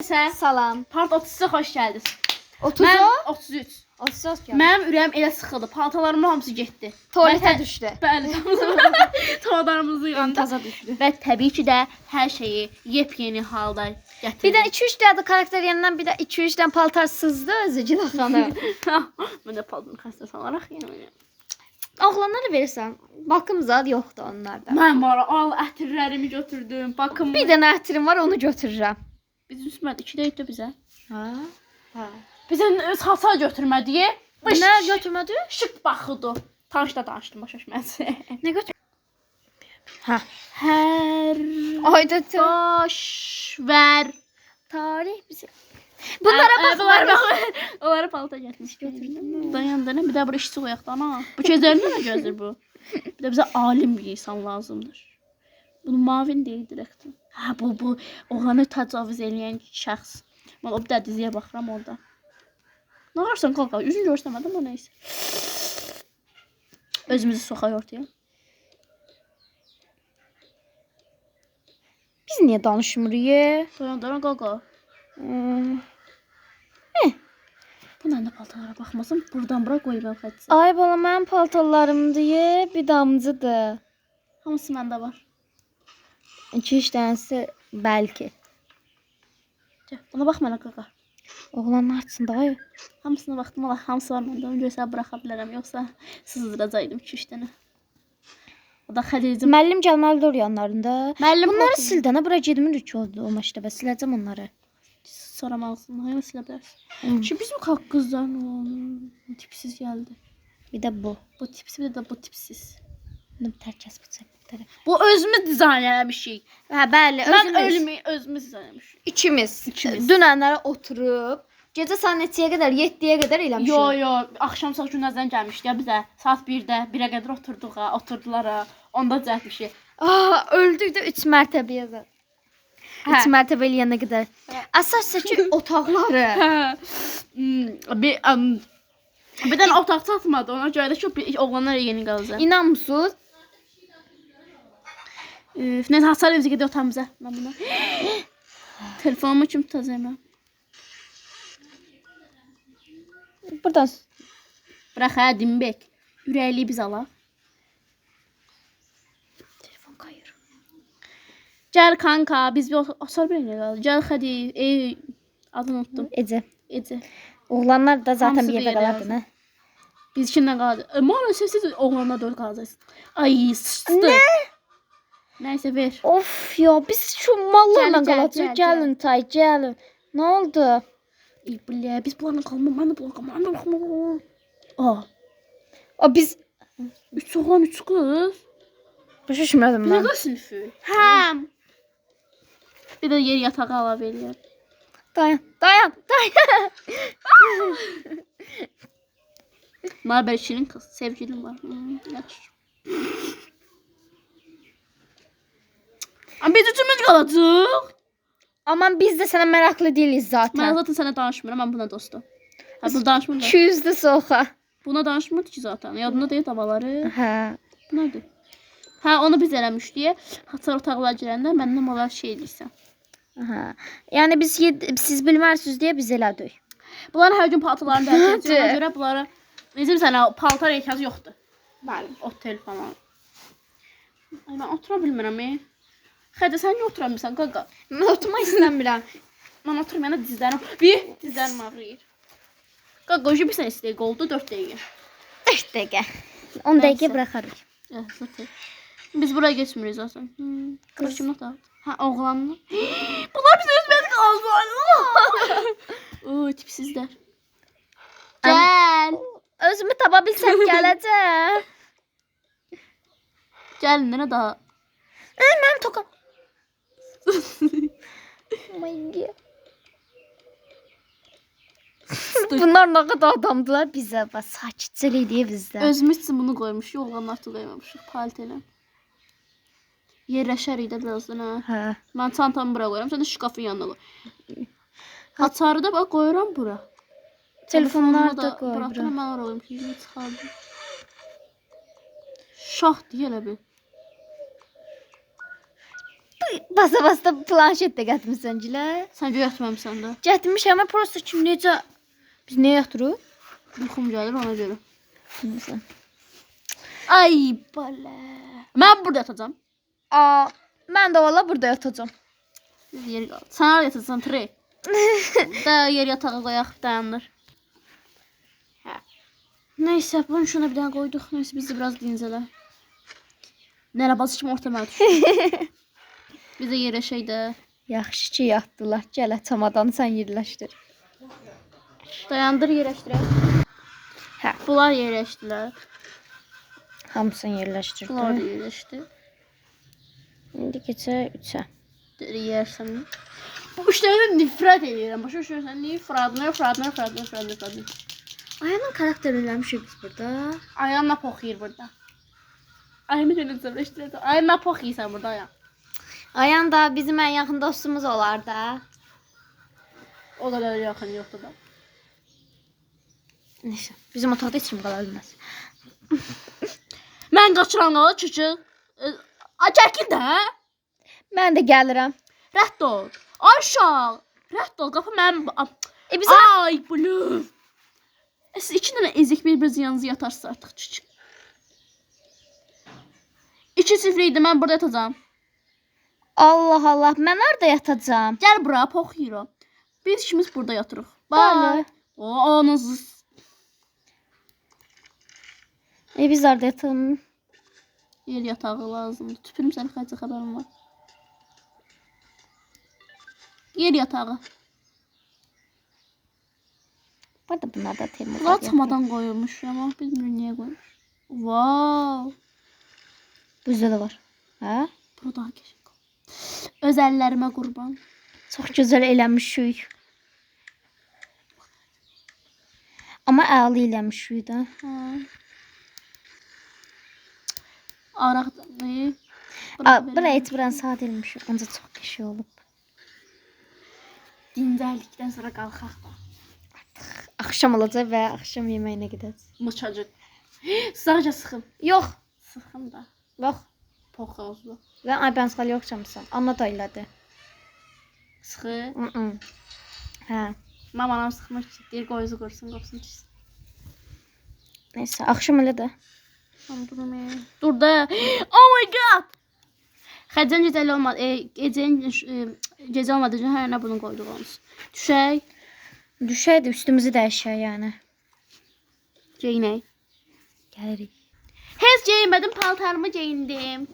Salam. Part 30'a xoş gəldiniz. 30 Mən o? 33. 30 gəldi. Mənim ürəyim elə sıxıldı. Paltalarımın hamısı getdi. Tualetə düşdü. Bəli. Tavarlarımızı yığanda. Taza düşdü. Və təbii ki də hər şeyi yepyeni halda gətirdim. Bir də 2-3 dənə karakter yanından bir də 2-3 dənə paltar sızdı özü Cila xanım. Mən də paltarını xəstə salaraq yəni. Oğlanlara verirsən. Bakım zad yoxdur onlarda. Mən var, al ətirlərimi götürdüm. Bakın. Bir dənə ətrim var, onu götürürəm. Biz üstmədi 2 də bizə. Ha? Ha. Bizə salsa götürmədi. Nə götürmədi? Şık baxıdı. Tanışda danışdım başa düşməz. Nə götür? Ha. Hər Ayda boş ver. tarix bizə. Bunlara baxma. Onlara palta getmiş götürdüm. Dayandı. Bir də bura işçi qoyaq da ana. Bu gözlərində nə gözür bu? Bir də bizə alim bir insan lazımdır. Bunu mavin deyil direkt. Ha bu oğlanı təcavüz eləyən şəxs. Mən o bir də diziyə baxıram orada. Nə varsan qalqa? Üzünü görsəmədim o nəysə. Özümüzü soxaq ortaya. Biz niyə danışmırıq? Dayan qalqa. Bu nəndə paltalara baxmasın. Buradan bura qoyuram xətsə. Ay bala, mənim paltarlarımdır, bir damcıdır. Hamısı məndə var. 2-3 dənəsi bəlkə. Buna bax mənə qaqa. Oğlanlar üçün daha Hamısına baxdım, Allah hamısı var məndə. Onu görsə buraxa bilərəm, yoxsa sızdıracaqdım 2-3 dənə. O da Xədicim. Müəllim gəlməlidir yanlarında. Müəllim Bunları sil də, nə bura gedmirik ki o məktəbə, siləcəm onları. soramazsın. Hayır silə bilərsən. Şu bizim kalk qızlar o tipsiz gəldi. Bir də bu. Bu tipsiz bir də bu tipsiz. Bunu bir tərkəz bıçaq bir tərəf. Bu özümüz dizayn eləmişik. Hə, bəli, Mən özümüz. özümüz dizayn eləmişik. İkimiz. Dünənlərə oturub, gecə saat neçəyə qədər, 7-yə qədər eləmişik. Yo, axşam saat Günəzdən gəlmişdi ya bizə. Saat 1-də, 1-ə qədər oturduq ha, oturdular ha. Onda düzəltmişik. Öldük də 3 mərtəbəyə də. 3 mərtəbə eləyənə qədər. Əsas-səki otaqları. Bir dənə otaq çatmadı. Ona görə də ki, oğlanlar yeni qalacaq. İnanmısınız? Neyse hasar evimize gidiyor otağımıza. Ben buna. Telefonumu kim tutacağım? Buradan. Bırak ha Dimbek. Ürəkli biz alaq. Telefon kayır. Gəl kanka biz bir hasar bir qaldı. Gəl hadi. Adını unuttum. Ece. Oğlanlar da zaten Hamısı bir yerdə bir yerə qalardı, nə? Biz kimlə qaldı? Maalesef siz oğlanla 4 qalacaqsınız. Ay sıçtı. Ne? Neyse ver. Of ya, biz şu mallarla Gəl, qalacağıq. Gəlin tay, gəlin. Nə oldu? Bilə, biz bulanla qalma, mən də bulanla qalma. Aa. Biz 3 oğlan 3 qız. başa düşmədim Bir mən. də sinfi. Həm. Bir də yer yatağı əlavə eləyər. Dayan. Bana böyle şirin kız, sevgilim var. Yaxşı. Biz üçümüz qalacaq. Aman biz də sənə maraqlı deyilik zaten. Mən zaten sənə danışmıram, mən buna dostum. Ha, bu danışmırlar. 200'lü soxa. Buna danışmırdı ki zaten. Yadında deyil davaları. Hə. Bu nədir? Ha, onu biz eləmişdik. Haçar otaqlar girəndə məndən olar şey edirsən. Hə. Yəni siz bilmərsiniz deyə biz elədik. Bunların hər gün paltarlarını dəyişəcək. Ona görə bunlara bizim sənə paltar ehtiyacı yoxdur. Bəli, otel falan. Ay, mən otura bilmirəm. Xədə, sən niyə oturamırsan, qaqa? Mən oturmaq istəmirəm. Mən oturmayana dizlərim ağrıyır. Qaqa, bir sən istəyək oldu 4 dəqiqə. 4 dəqiqə. 10 dəqiqə buraxarıq. Zaten. Biz buraya geçmiyoruz zaten. Kırışım da. Ha oğlanlı. Bunlar bizim özümüz kaldı. Oo tipsizler. Gel. Özümü tapa bilsəm gələcəm. Gelin ne daha? Mənim tokam. My God. Bunlar nə qədər adamdılar bizə. Sakitcəlik deyə bizdə. Özümüz için bunu koymuş. Oğlanlar da koymamışıq. Paltele. Yerləşərik də birazdan ha. Hə. Mən çantamı bura qoyuram. Sən də şkafın yanına qoy. Açarı da bax qoyuram bura. Telefonları da qoy bura. Buraxdım mən oraya qoyum ki, çıxardım. Şah deyə elə bil. basa-basa planşet də gətirmisən gilə. Sən göyətməmsən də. Gətirmişəm, amma prosta ki necə biz nə yatırıq? Yuxum gəlir ona görə. Neyse. Ay bala. Mən burada yatacağam. Mən də valla burada yatacağam. Yer qaldı. Sən harada yatacaqsan tre? Da yer yatağa qoyaq dayanır. Hə. Neyse bunu şuna bir dənə qoyduq. Neyse biz de biraz dincələ. Nərəbazı kimi ortama düşdü. Biz də yerləşək də. Yaxşı ki yatdılar. Gələ çamadanı sən yerləşdir. Dayandır yerləşdirək. Hə. Bunlar yerləşdilər. Hamısını Bunlar da yerləşdirdi. yerləşdi. İndi keçək 3-ə. Yersən. Bu işlərdən nifrət edirəm. Başa düşürsən? Nifrət. Ayağının karakterini eləmişik biz burada. Ayağına poxuyur burada. Ayağını belə zəvləşdirəcəm. Ayağına poxuyursan burada ayağın. Ayağın da bizim ən yaxın dostumuz olar da. O qədər yaxın yoxdur da. Neyse. Bizim otaqda heç kim qala bilməz. Mən qaçıram qala çıçıq. Çəkil də. Mən də gəlirəm. Rədd ol. Aşağı. Rədd ol. Qapı mənim. Biz Ay blüm. Siz iki dənə ezik bir-birinizin yanınıza yatarsınız artıq çıçıq. 2 sifriydi mən burada yatacağım. Allah Allah, mən harda yatacağam? Gəl bura poxuyuram. Biz ikimiz burada yatırıq. Bəli. O anasız. Biz harda yatalım? Yer yatağı lazımdır. Tüpürüm səni xəcə xəbərim var. Yer yatağı. Burada bunlar da termos. Bunlar çamadan qoyulmuş ama bilmiyorum niyə qoymuş. Wow. Bizdə də var. Hə? Bu daha qəşəng. Öz əllərimə qurban. Çox gözəl eləmişik. Amma əli eləmişik də. Hə. Araq ne? Bura etibarən saat eləmişik. Ancaq çox qəşəng olub. Dincəldikdən sonra qalxaq da. Axşam olacaq və axşam yeməyinə gedəcək. Mıçacıq. Sıxıca sıxım. Yox. Sıxım da. Yox. Pox olsun. Ay ben sıxal yoxçamsan. Anna da elədi. Sıxı. Hə. Mamanam sıxmış ki, deyir qoyuzu qursun, qopsun çizsin. Neyse, axşam elə də. Dur da. Oh my god. Xəcən gecəli olmadı. Gecə olmadı üçün hər nə bunu qoyduq olsun. Düşək. Düşək də üstümüzü dəyişək yəni. Geyinək. Gəlirik. Heç geyinmədim, paltarımı geyindim.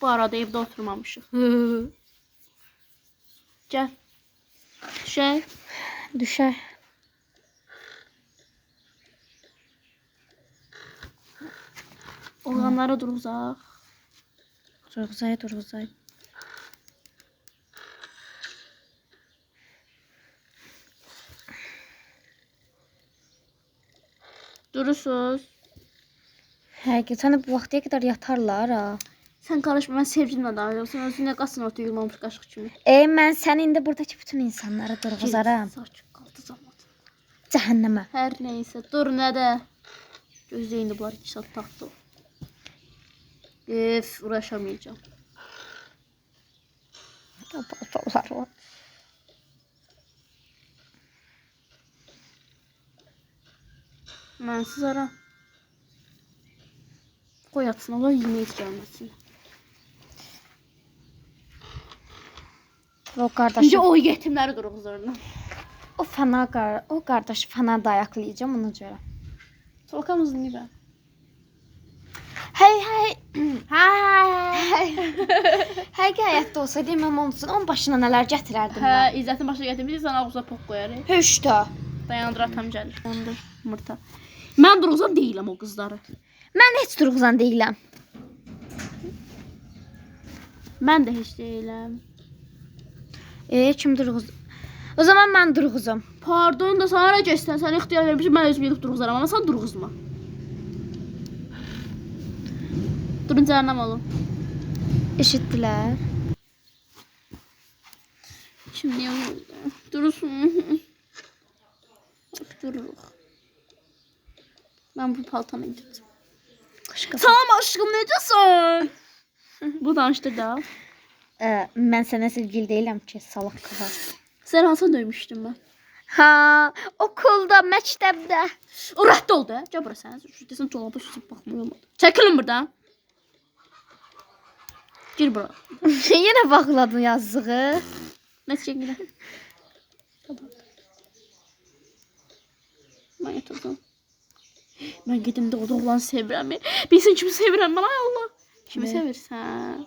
Bu arada evdə oturmamışıq. Gəl. Düşək. Düşək. Oğlanlara duruzaq. Durğuzay. Durursunuz. Həqiqətən bu vaxtaya qədər yatarlar ha. Sən qarışma, mən sevgilimlə danışıram. Sən özünə qasın orta yığılmamış qaşıq kimi. Mən səni indi buradakı bütün insanları durğuzaram. Saçıq qaldı zamanı. Cəhənnəmə. Hər neysə, dur nədə? Gözləyin də bunlar 2 saat taxtı. Uğraşamayacağım. Paltarlar var. Mənsiz ara. Qoy yatsın, Allah yemək gəlməsin. O qardaşı. Necə o yetimləri durğuzlarına. O qardaşı fana dayaqlayacağım ona görə. Solkamız niyə? Hey. Həqiqi həyatda olsaydı imam olsun, onun başına nələr gətirərdim Hə, mən. İzzətin başına gətirmişsən, sən ağzına pox qoyarıq. Hüşdə. Dayandır, atam gəlir. Dayandır, yumurta. Mən durğuzan deyiləm o qızları. Mən heç durğuzan deyiləm. Mən də heç deyiləm. Kim durğuz? O zaman mən durğuzam. Pardon da sana nə gəzsən, sən ixtiyar vermişəm, mən özüm gedib durğuzaram, amma sən durğuzma. Durun cəhənnəm olun. Eşitdilər. Şimdi durursun. Dururuq. Mən bu paltanı gidəcəm. Salam aşkım, necəsən? Bu danışdır da. Mən sənə sevgili deyiləm ki, salaq qıza. Sən hansı döymüşdün mən? Ha, okulda, məktəbdə. O rədd ol da. Gəl bura sən. Desən dolaba süzüb baxmıyorum. Çəkilin buradan. Gir bura. Yenə bağladın yazığı. Nə çəkilə? Mən yatırdım. Mən gedim də o da oğlan sevirəm. Bilsin kimi sevirəm mən, ay Allah. Kimi sevirsən?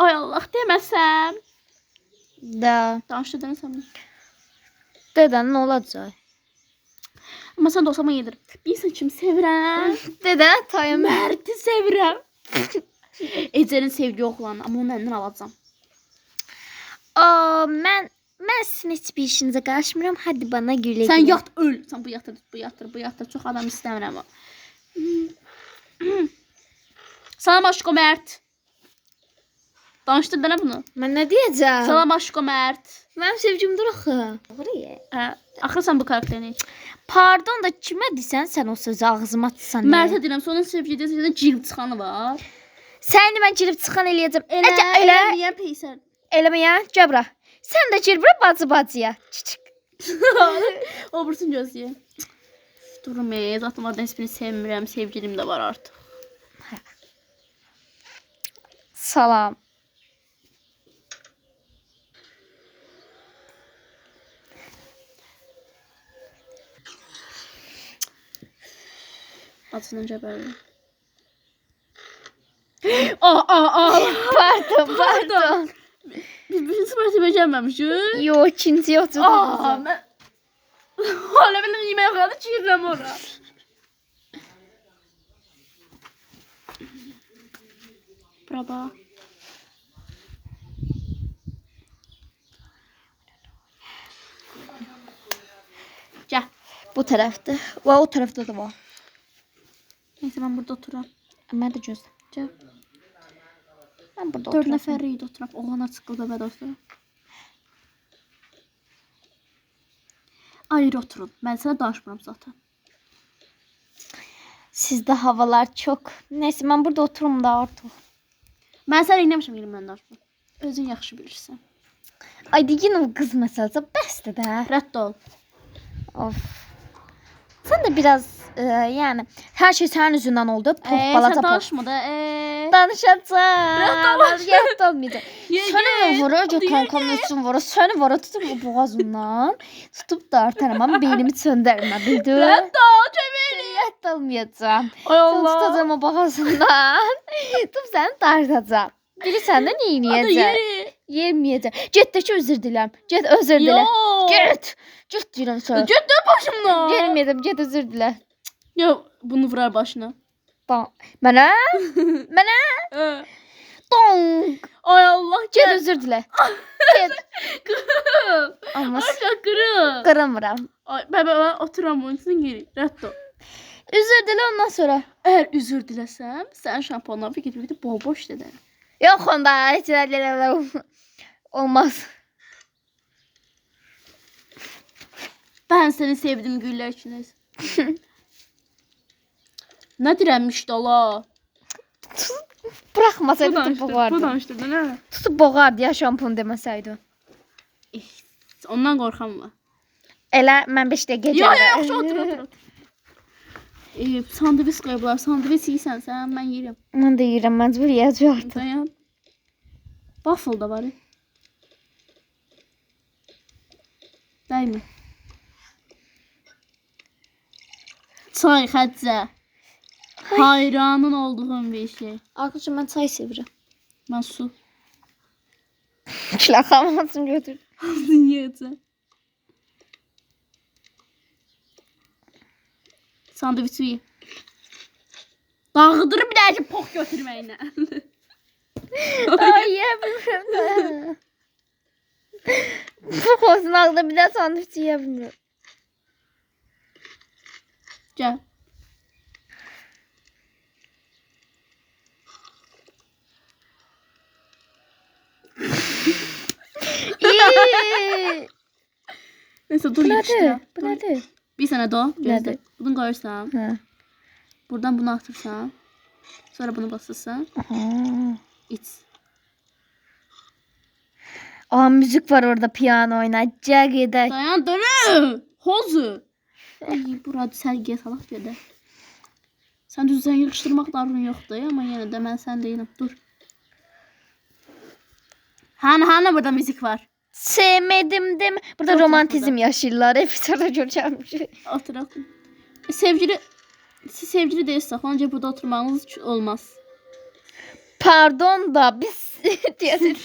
Ay Allah, deməsəm. Da. Danışdı deməsəm. Dedən nə olacaq? Amma sən də olsam yedir. Bilsin kimi sevirəm. Dedə, tayım. Mərdi sevirəm. Ecənin sevgi oğlanı, amma onu əndən alacam. Mən sizin heç bir işinizə qarışmıram. Hadi bana gülə Sən gülə. yat, öl. Sən bu yatır. Çox adam istəmirəm o. Salam aşko Mert. Danışdın da nə bunu? Mən nə deyəcəm? Salam aşko Mert. Mənim sevgimdir axı. Hə, axı sən bu karakterini. Pardon da kimə desən sən o sözü ağzıma atsan? Mertə deyirəm, sonra sevgilidə cilb çıxanı var. Səni mən girib çıxan eləyəcəm. Elə. Niyə peysər? Eləməyə, gəbra. Sən də girbə bacı-bacıya. Obursun gözlüyə. Durum zaten oradan hiçbirini sevmirəm. Sevgilim də var artıq. Salam. Acından cəbərli. Pardon. Biz bütün sipariş becərməmişik. Yo, ikinci oturdum. Mən... Hala benim yeməyə qaldı, çiğirəm ora. Bravo. Gəl. Bu tərəfdə. Və o tərəfdə də var. Neyse ben burada oturam. Mən də gözlə. Gəl. Mən burada 4 oturam. nəfər idi oturaq. Oğlanlar çıxıldı bədə oturaq. Ayrı oturun. Mən sənə danışmıram zaten. Sizdə havalar çox. Neyse mən burada oturum da artıq. Mən sənə inəmişəm yerimdən danışmıram. Özün yaxşı bilirsən. Ay deyən o qız məsələsi bəsdir də. Rədd ol. Of. Sən də biraz yəni hər şey sənin üzündən oldu. Pox balaca Sən pox. danışma da. Danışacağım. Rədd olmayacaq. Ye, Səni ye. vurur, kankanın üstün vurur. Səni vurur, tutup o boğazından. Tutup da artarım ama beynimi söndürmə, bildin? Rədd ol, çeviri. Rədd olmayacağım. Ay Sən Allah. tutacağım o boğazından. Tutup səni dartacağım. Bilirsən də Hadi neyniyəcək? yeri. Yerməyəcək. Get də ki, özür diləm. Get, özür dilə. Yo. Get. Get deyirəm sənə. Get de başımdan. Gelməyəcəm, get özür dilə. Ya bunu vurar başına. Mənə? Mənə? Donk. Ay Allah. Get özür dilə. Get. Kırıl. Amma Aşağı kırıl. qırılmıram. Ay ben oturam onun için geri. Rədd ol. Üzür dilə ondan sonra. Eğer üzür dilesem sen şampuanla bir gidip bol boş dedin. Yox onda heç nə olmaz. Ben seni sevdim güller içiniz. Ne direnmişti Allah. Buraxmasaydı tutub Bu boğardı. danıştırdı ne? Tutub boğardı ya şampun deməsəydi. Ondan korkan mı? Elə mən 5 dəqiqə Yok gəlirəm. yok şu otur. Sandviç koyuyorlar. Sandviç yiysen sen ben yerim. Mən də yeyirəm, məcbur yeyəcəm artıq. Dayan. Waffle da var. Değil mi? Çay Xəccə. Hayranın olduğum bir şey. Arkadaşım mən çay sevirəm. Ben su. Kilaxamasını götür. Yiyəcəm. Sandviçi ye. Dağıdır bir daha ki pox götürməyinə. Ay yemirəm. Bu olsun ağda bir də sandviç yeyə bilmirəm. Gəl. İyi. Neyse dur Bu yetişdir. nədir? Bu nədir? Bir sənə də gözlə. Nədir? Bunu qoyursan. Hə. Buradan bunu atırsan. Sonra bunu basırsan. Aha. İç. Aa, müzik var orada, piyano oynayacak gider. Dayan dönü. Hozu. Ay burada sərgiyə salaq gedə. Sən düzdən yığışdırmaq darın yoxdur amma yenə də mən sən deyiləm. Dur. Hani burada müzik var. Sevmedim deme. Burada Çok romantizm yaşıyorlar. Hep sonra göreceğim. Oturaq. Siz sevgili değilsiniz. Ancaq burada oturmağınız olmaz. Pardon da biz diyelim.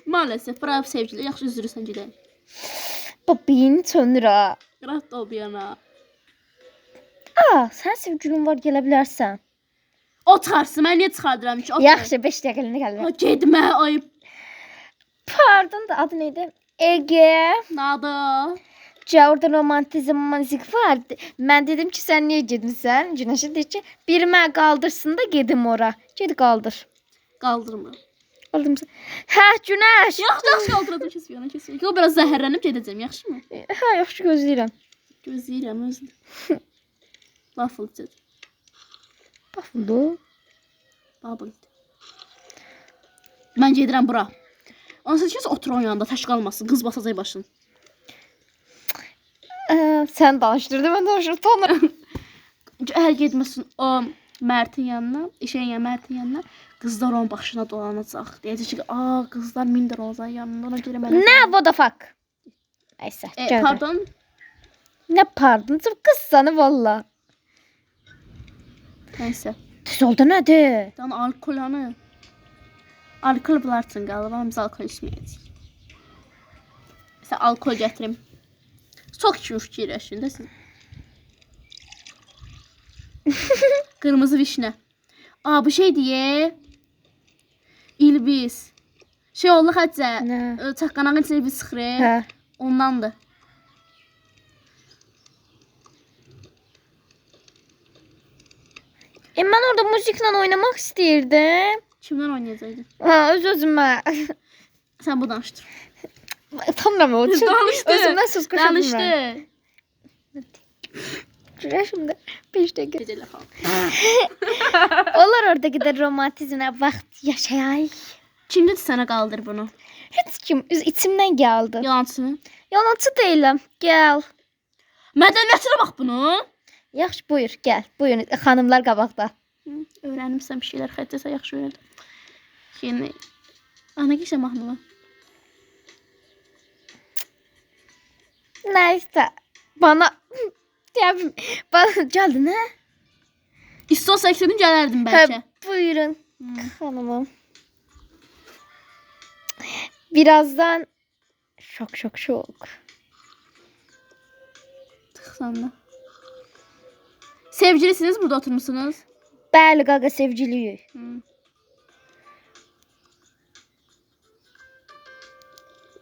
Maalesef. Bravo sevgili. Yaxşı üzülürsən gedək. Babin sonra. Rahat ol bir yana. Aa, sen sevgilin var, gelebilirsen. Otarsın. Mən niyə çıxardıram ki? Otur. Yaxşı, 5 dəqiqəliyə gəlir. Ha, getmə. Ayıb. Pardon da adı neydi? Ege. Nada. Orada romantizm müzik var. Ben dedim ki sen niye gitmişsin? Güneşe dedi ki bir mən qaldırsın da gedim ora. Ged qaldır. Qaldırma. Qaldım. Hə, Güneş. Yaxşı qaldırdım. Kes bir yana kes. O biraz zəhərlənib gedəcəm. Yaxşı mı? Hə, yaxşı gözləyirəm. Gözləyirəm özüm. Waffle dedi. Baxın. Bubble. Mən gedirəm bura. Onsuz ki otur onun yanında tək qalmasın. Qız basacaq başını. Sen danıştırdın, ben danıştırdım. Əgər getməsin o Mərtin yanına, Mərtin yanına, qızlar onun başına dolanacaq. Deyəcək ki, "Aa, qızlar mindir olacaq yanında, ona görə mən." Ne what the fuck? Neyse. Pardon. Ne pardon? Kız sana valla. Nəysə. Düz oldu nədir? Dan alkolanı. Alkol bularsan qaliba, biz alkol içməyəcəyik. Sən alkol gətirim. Çox kimi fikirləşin də siz. Qırmızı vişnə. Aa, bu şey diye. İlbis. Şey oldu Hacı. Nə? Çaqqanağın içine bir sıxır. Hə. Ondandır. Ben orada müzikle oynamak istəyirdim. Kimdən oynayacaqdın? Ha, öz-özümə. Sən bu danışdır. Tamam o. Danışdı. Özümdən söz qoşa bilmirəm. Danışdı. Şuraya şimdi 5 dəqiqə. Gecələ xal. Onlar orada gider romantizmə vaxt yaşayay. Kimdir sənə qaldır bunu? Heç kim içimdən gəldi. Yalancı. Yalancı deyiləm. Gəl. Mədəniyyətinə bax bunu. Yaxşı, buyur, gəl. Buyurun, xanımlar qabaqda. Öyrənimsən bir şeylər, xəttəsə yaxşı öyrəndim. Yeni. Ana geçə mahnıma. Neyse. Bana bana geldi ne? İstəsən gələrdim bəlkə. Buyurun hanımım. Birazdan şok. Tıxsan da. Sevgilisiniz, burada oturmuşsunuz. Bəli, qaqa sevgiliyik.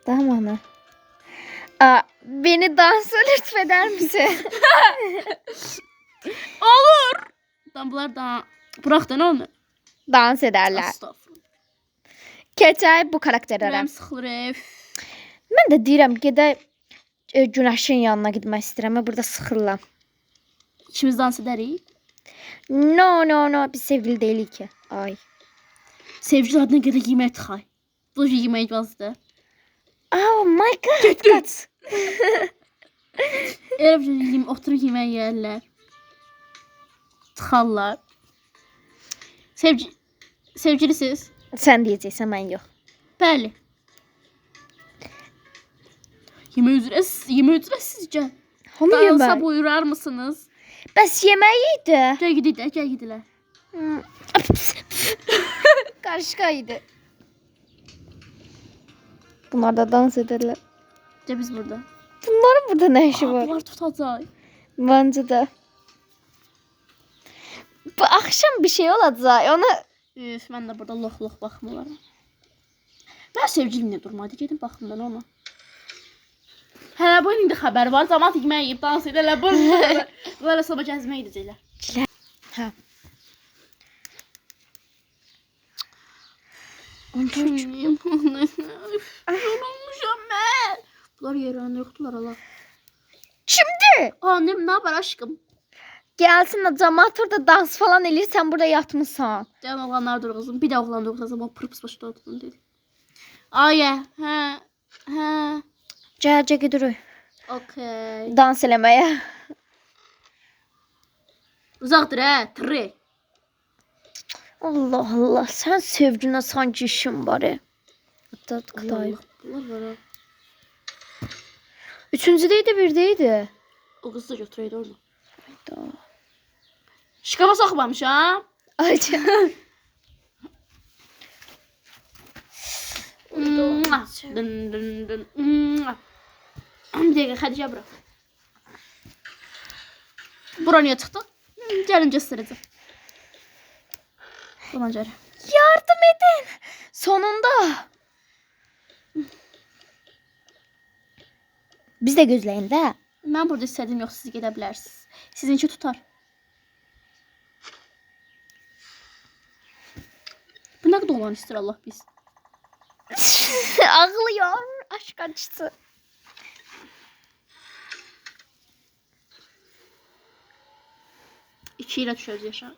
Tamam ana. Beni dansa lütfeder misin? Olur. Bunlar da bırak da ne onu? Dans ederler. Estağfurullah. Keçay bu karakterlərə. Ürəm sıxılır. Mən də deyirəm gedək Günəşin yanına getmək istəyirəm. Burada sıxılıram. İkimiz dans edərik. No, biz sevgili deyilik ki. Ay. Sevgili adına qədər yemək tıxay. Bu yemək vazda. Oh my god. Kaç. Elə bir şey oturub yemək yeyərlər. Tıxarlar. Sevgilisiz? Sən deyəcəksən, mən yox. Bəli. Yemək üzrə sizcə? Hamı Dansa yemək. buyurar mısınız? Bəs yemək idi. Gəl gidilər. Qarışqaydı. Bunlar da dans ederler. Gəl biz burada. Bunların burada nə işi var? Bunlar tutacaq. Bence de. Bu akşam bir şey olacak. Ona Üf, mən də burada lox baxmıram. Mən sevgilimlə durmadı. Gedim baxım mən ona. Hələ bu indi xəbər var. Cəmaət yemək yeyib dans edərlər. Bunlar sabah gəzməyə gedəcəklər. Hə. Anlayım. Yorulmuşam mən. Bunlar yerlərini yoxdular Allah. Şimdi Annem ne yapar aşkım? Gelsin de cemaat orada dans falan eləyir, sen burada yatmışsan. Can oğlanlar dur kızım. Bir de oğlan dur kızım. O pırpıs başta oturun değil. Aye. He. He. Gəlcə gidirik Okey. dans eləməyə. Uzaqdır he. Tırı. Allah Allah, sen sevgine sanki işin var. Qıtay. Bunlar var ha. Üçüncüdeydi, birdeydi. O kızı da götüreydi orada. Da. Şikava sakmamış ha. Ayca. Dın dın dın. Bir dakika Hatice bırak. Bura niye çıktı? Gelin göstereceğim. Buna gel. Yardım edin. Sonunda. Biz de gözləyin də. Ben burada istediğim yok, siz gidebilirsiniz. Sizinki tutar. Bu ne kadar olan ister Allah biz. Ağlıyor. Aşk acısı. İki ile düşeriz yaşa.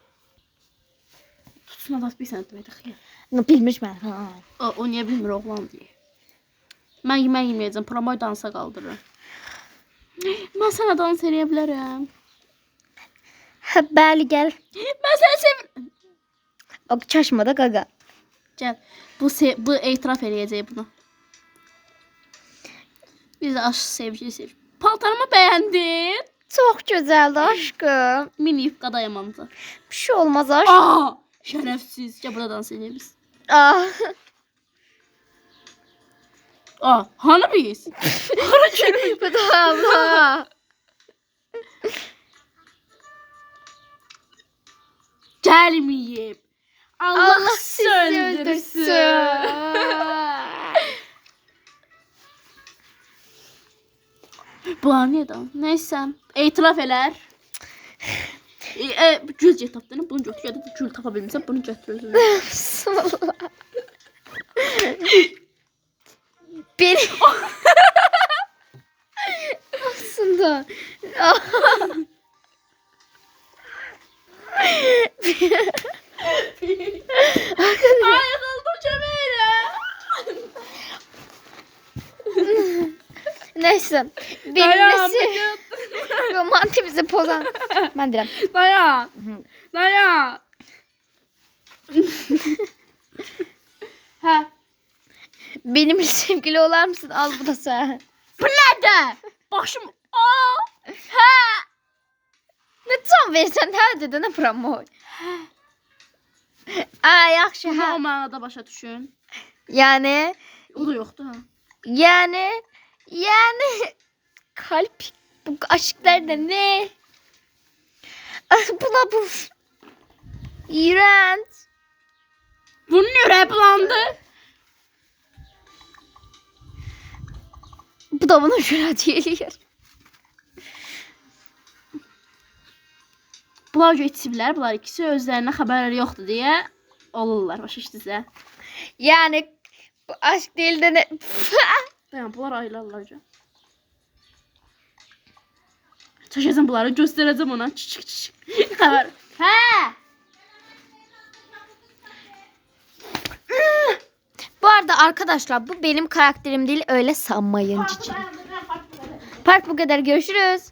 Tutsun adat bir sene demedik ya. Bilmiş mən. Ha. O niye bilmir oğlan diye. Ben yemək yemeyeceğim. Promoy dansa kaldırırım. Ben sana dans edebilirim. Hə, bəli gəl. Ben seni seviyorum. O çaşmada qaqa. Gel. Bu itiraf edeceğim buna. Biz de aşk sevgili sev. Paltarımı beğendin. Çox gözəldi aşkım. Mini yufkada yamandı. Bir şey olmaz aşk. Aa, şerefsiz. Gel burada dans edelim biz. Ah. Aa, hani biz? Hani kelime? Bu da abla. Gelmeyeyim. Allah, Allah sizi söndürsün. öldürsün. Bu niye dan? Neyse. İtiraf eler. Gül diye tapdın. Bunu götür. Ya da gül tapabilmişsən. Bunu götürürsün. Bismillah. Beni... Aslında... Ay kaldım çömeyle. Neyse. Benimlesi romantimizi pozan. Ben direm. Daya. Daya. Ha. Benimle sevgili olar mısın? Al bu da sen. Bu nerede? Başım. Aa. Ha. Ne tam versen hə dedi ne promo. Aa yaxşı Bunu o hə. manada başa düşün. Yani O da yoktu ha. yani kalp bu aşklarda ne? Buna bu iğrenç. Bunun yüreği bulandı. Bu da buna şöyle diyelir. Bunlar geçiblər, bunlar ikisi özlərinə xəbərləri yoxdur deyə olurlar, başa düşdünüz? Yani bu aşk değil de ne? Dayan, bunlar aylarlarca. Çəkəcəm bunları, göstərəcəm ona. Çiçik. Xəbər. Hə! Bu arada arkadaşlar bu benim karakterim değil öyle sanmayın. Part bu kadar görüşürüz.